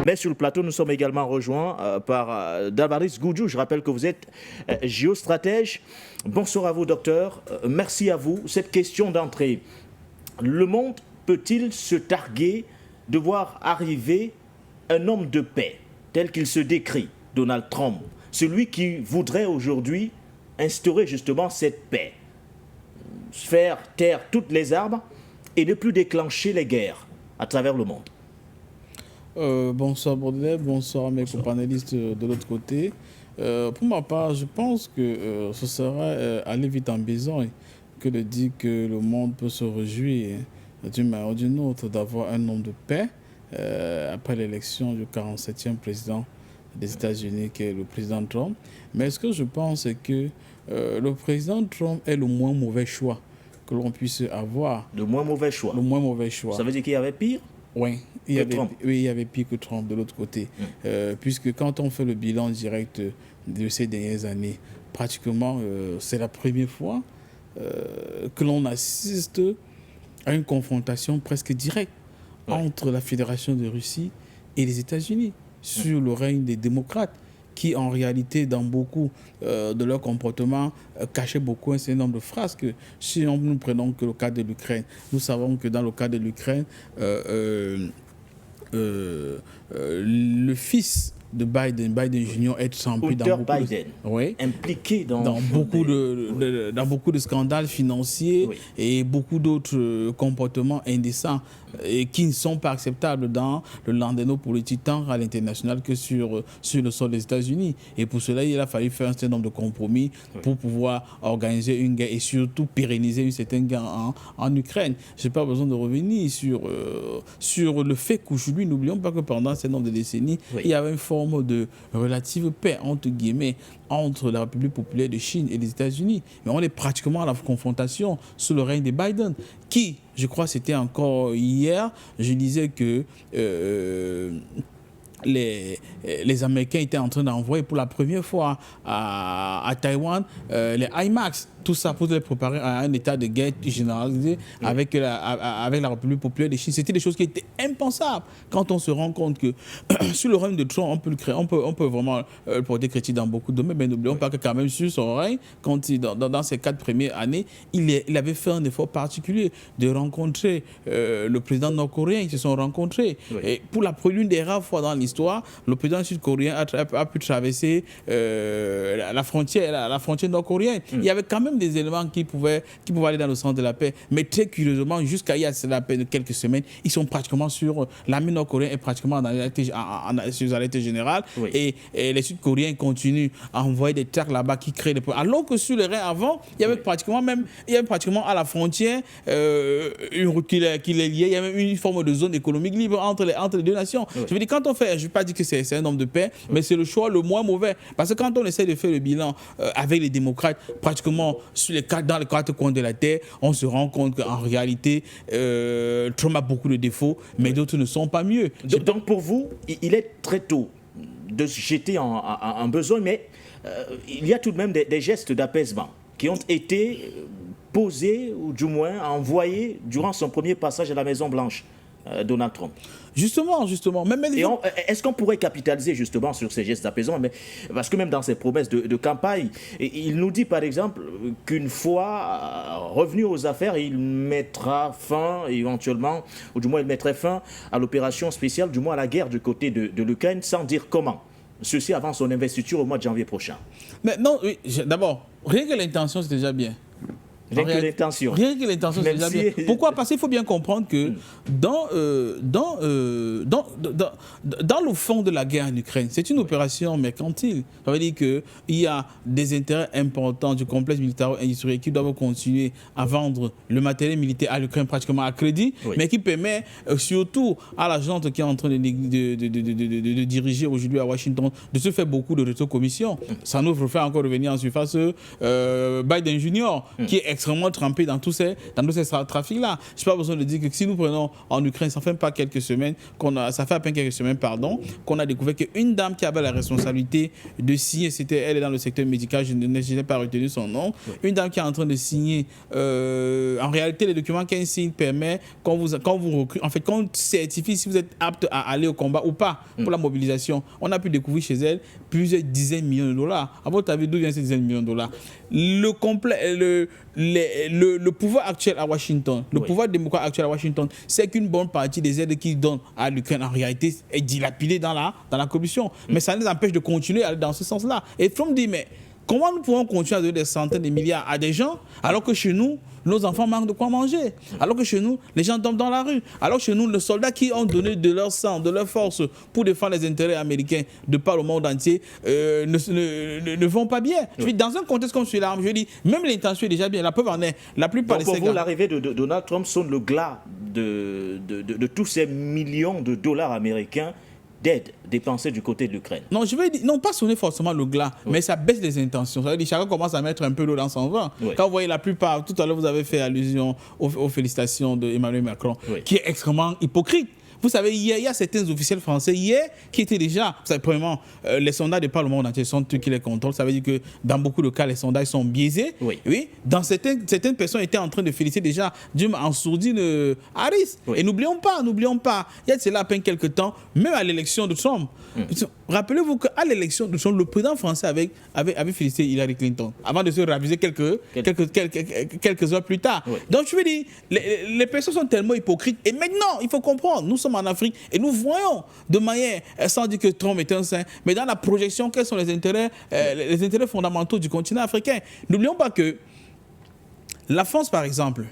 Mais sur le plateau, nous sommes également rejoints par Davaris Goudjou. Je rappelle que vous êtes géostratège. Bonsoir à vous, docteur. Merci à vous. Cette question d'entrée. Le monde peut-il se targuer de voir arriver un homme de paix tel qu'il se décrit, Donald Trump, celui qui voudrait aujourd'hui instaurer justement cette paix, faire taire toutes les armes et ne plus déclencher les guerres à travers le monde? Bonsoir Baudelaire, bonsoir à mes companélistes de l'autre côté. Pour ma part, je pense que ce sera aller vite en besoin que de dire que le monde peut se réjouir d'une manière ou d'une autre d'avoir un homme de paix après l'élection du 47e président des États-Unis, qui est le président Trump. Mais ce que je pense, c'est que le président Trump est le moins mauvais choix que l'on puisse avoir. Le moins mauvais choix. Le moins mauvais choix. Ça veut dire qu'il y avait pire? Oui, il y avait pire que Trump de l'autre côté. Puisque quand on fait le bilan direct de ces dernières années, pratiquement, c'est la première fois que l'on assiste à une confrontation presque directe entre la Fédération de Russie et les États-Unis sur le règne des démocrates, qui en réalité, dans beaucoup de leur comportement, cachaient beaucoup un certain nombre de phrases. Que si nous prenons que le cas de l'Ukraine, nous savons que dans le cas de l'Ukraine, le fils de Biden Junior est impliqué dans beaucoup de scandales financiers et beaucoup d'autres comportements indécents et qui ne sont pas acceptables dans le landerneau politique tant à l'international que sur le sol des États-Unis. Et pour cela, il a fallu faire un certain nombre de compromis pour pouvoir organiser une guerre et surtout pérenniser une certaine guerre en Ukraine. Je n'ai pas besoin de revenir sur le fait qu'aujourd'hui, n'oublions pas que pendant un certain nombre de décennies, il y avait une forme de relative paix, entre guillemets, entre la République populaire de Chine et les États-Unis. Mais on est pratiquement à la confrontation sous le règne de Biden, qui, je crois c'était encore hier, je disais que les Américains étaient en train d'envoyer pour la première fois à Taïwan les IMAX, tout ça pour les préparer à un état de guerre généralisé avec la République populaire de Chine. C'était des choses qui étaient impensables quand on se rend compte que sur le règne de Trump, on peut le créer, on peut vraiment le porter critique dans beaucoup de domaines, mais n'oublions pas que quand même sur son règne, dans ses 4 premières années, il avait fait un effort particulier de rencontrer le président nord-coréen. Ils se sont rencontrés. Et pour l'une des rares fois dans l'histoire, le président sud-coréen a pu traverser la frontière nord-coréenne. Il y avait quand même des éléments qui pouvaient aller dans le sens de la paix. Mais très curieusement, jusqu'à il y a la paix de quelques semaines, ils sont pratiquement sur... L'armée nord-coréenne est pratiquement sur l'alerte générale. Et les Sud-Coréens continuent à envoyer des tracts là-bas qui créent des problèmes. Alors que sur le règne avant, il y avait pratiquement à la frontière une route qui les liait. Il y avait même une forme de zone économique libre entre les deux nations. Je veux dire, quand on fait... Je ne vais pas dire que c'est un homme de paix, mais c'est le choix le moins mauvais. Parce que quand on essaie de faire le bilan avec les démocrates, pratiquement dans les 4 coins de la Terre, on se rend compte qu'en réalité, Trump a beaucoup de défauts, mais d'autres ne sont pas mieux. Donc pour vous, il est très tôt de se jeter en besoin, mais il y a tout de même des gestes d'apaisement qui ont été posés, ou du moins envoyés durant son premier passage à la Maison-Blanche, Donald Trump. Justement. Est-ce qu'on pourrait capitaliser justement sur ces gestes d'apaisement? Parce que même dans ses promesses de campagne, il nous dit par exemple qu'une fois revenu aux affaires, il mettra fin éventuellement, ou du moins il mettrait fin à l'opération spéciale, du moins à la guerre du côté de l'Ukraine, sans dire comment. Ceci avant son investiture au mois de janvier prochain. Mais non, oui, d'abord, rien que l'intention, c'est déjà bien. Rien que l'intention, c'est déjà bien. Pourquoi? Parce qu'il faut bien comprendre que dans le fond de la guerre en Ukraine, c'est une opération mercantile. Ça veut dire qu'il y a des intérêts importants du complexe militaro-industriel qui doivent continuer à vendre le matériel militaire à l'Ukraine pratiquement à crédit, mais qui permet surtout à la gente qui est en train de diriger aujourd'hui à Washington de se faire beaucoup de rétrocommissions. Ça nous fait encore revenir en surface Biden Junior, qui est extrêmement trempé dans tous ces trafics-là. Je n'ai pas besoin de dire que si nous prenons en Ukraine, ça fait à peine quelques semaines, qu'on a découvert qu'une dame qui avait la responsabilité de signer, elle est dans le secteur médical, je n'ai pas retenu son nom, une dame qui est en train de signer, en réalité, les documents qu'elle signe permet quand vous recrute, en fait, qu'on certifie si vous êtes apte à aller au combat ou pas pour la mobilisation. On a pu découvrir chez elle plusieurs dizaines de millions de dollars. À votre avis, d'où viennent ces dizaines de millions de dollars? Le pouvoir actuel à Washington, le pouvoir démocrate actuel à Washington, c'est qu'une bonne partie des aides qu'ils donnent à l'Ukraine, en réalité, est dilapidée dans la corruption. Mais ça les empêche de continuer à aller dans ce sens-là. Et Trump dit, mais comment nous pouvons continuer à donner des centaines de milliards à des gens alors que chez nous, nos enfants manquent de quoi manger, alors que chez nous, les gens tombent dans la rue, alors que chez nous, les soldats qui ont donné de leur sang, de leur force pour défendre les intérêts américains de par le monde entier ne vont pas bien. Je dis, dans un contexte comme celui-là, je dis, même l'intention est déjà bien, la preuve en est. La plupart donc, pour vous, l'arrivée de Donald Trump sonne le glas de tous ces millions de dollars américains d'aide dépensée du côté de l'Ukraine. Non, je vais dire, non pas sonner forcément le glas, mais ça baisse les intentions. Ça veut dire chacun commence à mettre un peu l'eau dans son vin. Quand vous voyez la plupart, tout à l'heure vous avez fait allusion aux félicitations d'Emmanuel Macron, qui est extrêmement hypocrite. Vous savez, il y a certains officiels français hier qui étaient déjà, vous savez, premièrement, les sondages du Parlement entier sont eux qui les contrôlent. Ça veut dire que dans beaucoup de cas, les sondages sont biaisés. Oui. Dans certaines personnes étaient en train de féliciter déjà en sourdine Harris. Et n'oublions pas, il y a de cela à peine quelques temps, même à l'élection de Trump. Rappelez-vous qu'à l'élection de Trump, le président français avait félicité Hillary Clinton avant de se raviser quelques heures plus tard. Donc je veux dire, les personnes sont tellement hypocrites. Et maintenant, il faut comprendre, nous sommes en Afrique et nous voyons de manière, sans dire que Trump est un saint, mais dans la projection, quels sont les intérêts fondamentaux du continent africain. N'oublions pas que la France, par exemple,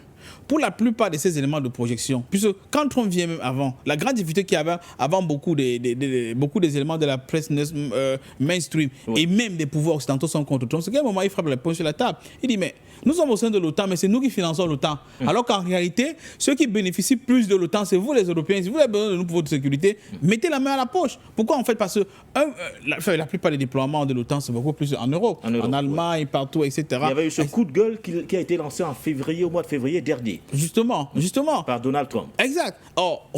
pour la plupart de ces éléments de projection, puisque quand Trump vient même avant, la grande difficulté qu'il y avait avant beaucoup des éléments de la presse mainstream et même des pouvoirs occidentaux sont contre Trump, c'est qu'à un moment, il frappe le poing sur la table. Il dit, mais nous sommes au sein de l'OTAN, mais c'est nous qui finançons l'OTAN. Alors qu'en réalité, ceux qui bénéficient plus de l'OTAN, c'est vous les Européens. Si vous avez besoin de nous pour votre sécurité, mettez la main à la poche. Pourquoi en fait? Parce que la plupart des déploiements de l'OTAN, c'est beaucoup plus en Europe, en Allemagne, partout, etc. Il y avait eu ce coup de gueule qui a été lancé au mois de février dernier. Justement. Par Donald Trump. Exact. Or,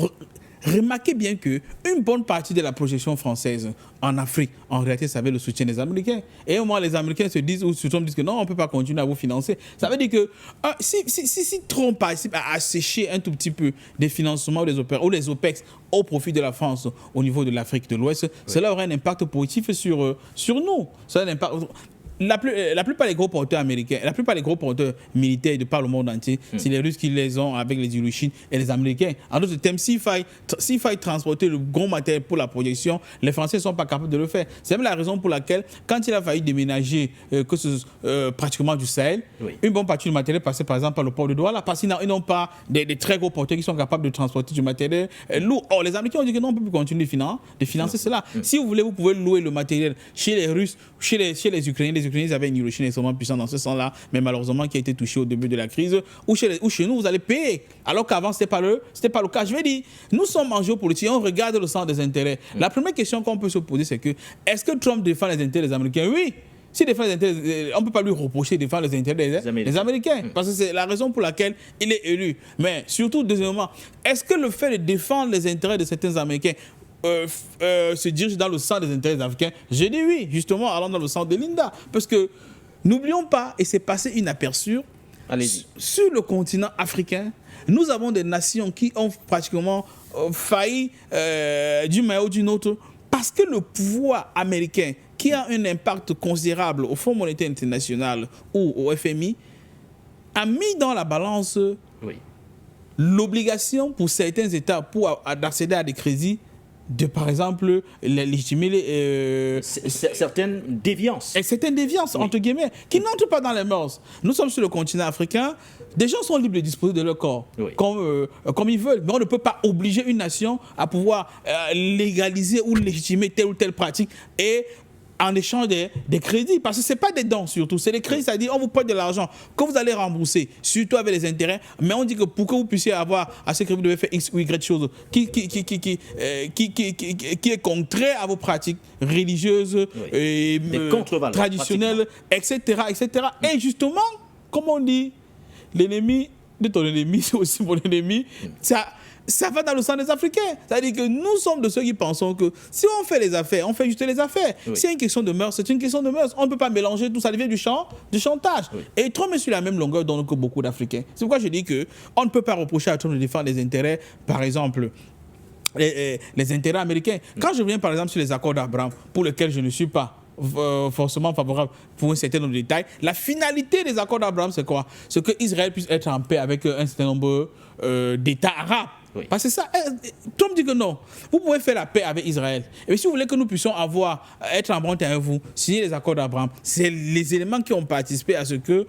remarquez bien qu'une bonne partie de la projection française en Afrique, en réalité, ça avait le soutien des Américains. Et au moins, les Américains se disent, ou Trump disent que non, on ne peut pas continuer à vous financer. Ça veut dire que si Trump participe à assécher un tout petit peu des financements ou les OPEX au profit de la France au niveau de l'Afrique de l'Ouest, cela aurait un impact positif sur nous. Ça a un impact. La plupart des gros porteurs américains, la plupart des gros porteurs militaires de par le monde entier, c'est les Russes qui les ont avec les Hiroshima et les Américains. En d'autres termes, s'il faille transporter le gros matériel pour la projection, les Français ne sont pas capables de le faire. C'est même la raison pour laquelle, quand il a failli déménager pratiquement du Sahel, une bonne partie du matériel passait par exemple par le port de Douala, parce qu'ils n'ont pas des très gros porteurs qui sont capables de transporter du matériel lourd. Or, les Américains ont dit que non, on ne peut plus continuer de financer cela. Si vous voulez, vous pouvez louer le matériel chez les Russes, chez les Ukrainiens. Les Ukrainiens avaient une Hiroshima extrêmement puissante dans ce sens-là, mais malheureusement qui a été touché au début de la crise, ou chez nous, vous allez payer. Alors qu'avant, ce n'était pas le cas. Je vais dire, nous sommes en géopolitique, on regarde le sens des intérêts. La première question qu'on peut se poser, c'est que, est-ce que Trump défend les intérêts des Américains? Oui. S'il défend les intérêts, on ne peut pas lui reprocher de défendre les intérêts des Américains. Parce que c'est la raison pour laquelle il est élu. Mais surtout, deuxièmement, est-ce que le fait de défendre les intérêts de certains Américains se dirige dans le sens des intérêts africains? J'ai dit oui, justement, allant dans le sens de Linda. Parce que, n'oublions pas, et c'est passé inaperçu, sur le continent africain, nous avons des nations qui ont pratiquement failli d'une manière ou d'une autre, parce que le pouvoir américain, qui a un impact considérable au Fonds monétaire international ou au FMI, a mis dans la balance l'obligation pour certains États d'accéder à des crédits de, par exemple, légitimer certaines déviances. Et certaines déviances, entre guillemets, qui n'entrent pas dans les mœurs. Nous sommes sur le continent africain, des gens sont libres de disposer de leur corps comme ils veulent. Mais on ne peut pas obliger une nation à pouvoir légaliser ou légitimer telle ou telle pratique et en échange des crédits, parce que ce n'est pas des dons surtout, c'est des crédits, c'est-à-dire on vous prête de l'argent que vous allez rembourser, surtout avec les intérêts, mais on dit que pour que vous puissiez avoir assez que vous devez faire X ou Y chose qui est contraire à vos pratiques religieuses, et, traditionnelles, etc. Et justement, comme on dit, l'ennemi de ton ennemi, c'est aussi mon ennemi. Ça va dans le sang des Africains. C'est-à-dire que nous sommes de ceux qui pensons que si on fait les affaires, on fait juste les affaires. Oui. Si c'est une question de mœurs, c'est une question de mœurs. On ne peut pas mélanger tout ça, devient du chantage. Oui. Et Trump est sur la même longueur d'onde que beaucoup d'Africains. C'est pourquoi je dis qu'on ne peut pas reprocher à Trump de défendre les intérêts, par exemple, les intérêts américains. Quand je viens, par exemple, sur les accords d'Abraham, pour lesquels je ne suis pas forcément favorable pour un certain nombre de détails, la finalité des accords d'Abraham, c'est quoi? C'est que Israël puisse être en paix avec un certain nombre d'États arabes. Oui. Parce que ça, Trump dit que non. Vous pouvez faire la paix avec Israël. Et si vous voulez que nous puissions être en bon terme avec vous, signer les accords d'Abraham, c'est les éléments qui ont participé à ce que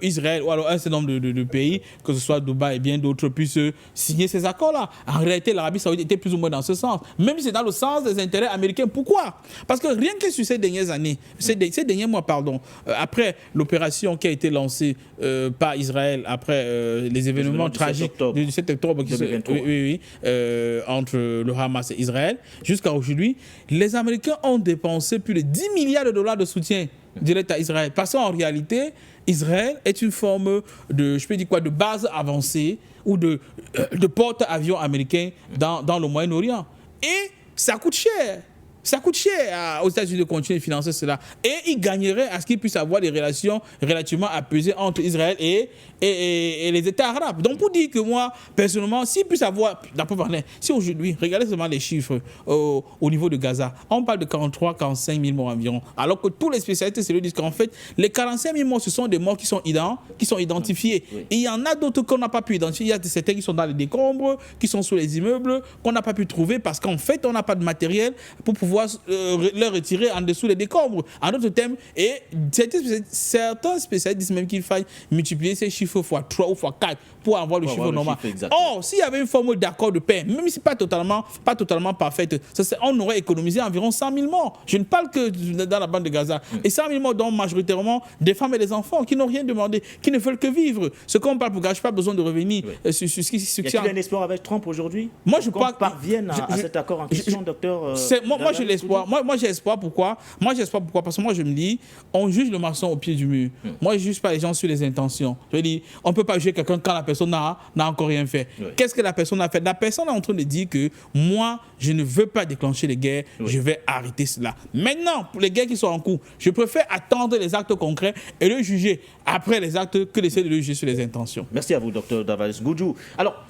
Israël, ou alors un certain nombre de pays, que ce soit Dubaï et bien d'autres, puissent signer ces accords-là. En réalité, l'Arabie Saoudite était plus ou moins dans ce sens. Même si c'est dans le sens des intérêts américains. Pourquoi? Parce que rien que sur ces dernières années, ces derniers mois, après l'opération qui a été lancée par Israël, après les événements tragiques du 7 octobre qui entre le Hamas et Israël, jusqu'à aujourd'hui, les Américains ont dépensé plus de 10 milliards de dollars de soutien direct à Israël. Parce qu'en réalité, Israël est une forme de base avancée ou de porte-avions américain dans le Moyen-Orient. Et ça coûte cher. Ça coûte cher aux États-Unis de continuer de financer cela. Et ils gagneraient à ce qu'ils puissent avoir des relations relativement apaisées entre Israël et les États arabes. Donc pour dire que moi, personnellement, s'ils puissent avoir, si aujourd'hui, regardez seulement les chiffres au niveau de Gaza, on parle de 43-45 000 morts environ, alors que tous les spécialistes se disent qu'en fait, les 45 000 morts, ce sont des morts qui sont identifiés. Oui. Et il y en a d'autres qu'on n'a pas pu identifier. Il y a certains qui sont dans les décombres, qui sont sous les immeubles, qu'on n'a pas pu trouver parce qu'en fait, on n'a pas de matériel pour pouvoir leur retirer en dessous les décombres. En d'autres termes, et certains spécialistes disent même qu'il faille multiplier ces chiffres fois 3 ou fois 4 pour avoir le chiffre normal. Or, s'il y avait une forme d'accord de paix, même si pas totalement parfaite, on aurait économisé environ 100 000 morts. Je ne parle que dans la bande de Gaza. Et 100 000 morts, dont majoritairement des femmes et des enfants qui n'ont rien demandé, qui ne veulent que vivre. Ce qu'on parle pour Gaza, je n'ai pas besoin de revenir sur ce qui y a-t-il un espoir avec Trump aujourd'hui? Moi, je crois qu'on parvienne à cet accord en question, docteur. Moi, j'ai l'espoir. Moi, j'ai espoir. Pourquoi? Parce que moi, je me dis, on juge le maçon au pied du mur. Moi, je ne juge pas les gens sur les intentions. Je veux dire, on ne peut pas juger quelqu'un quand la personne n'a encore rien fait. Oui. Qu'est-ce que la personne a fait? La personne est en train de dire que moi, je ne veux pas déclencher les guerres, je vais arrêter cela. Maintenant, pour les guerres qui sont en cours, je préfère attendre les actes concrets et le juger après les actes que d'essayer de le juger sur les intentions. Merci à vous, docteur Darvaris Goudjou. Alors...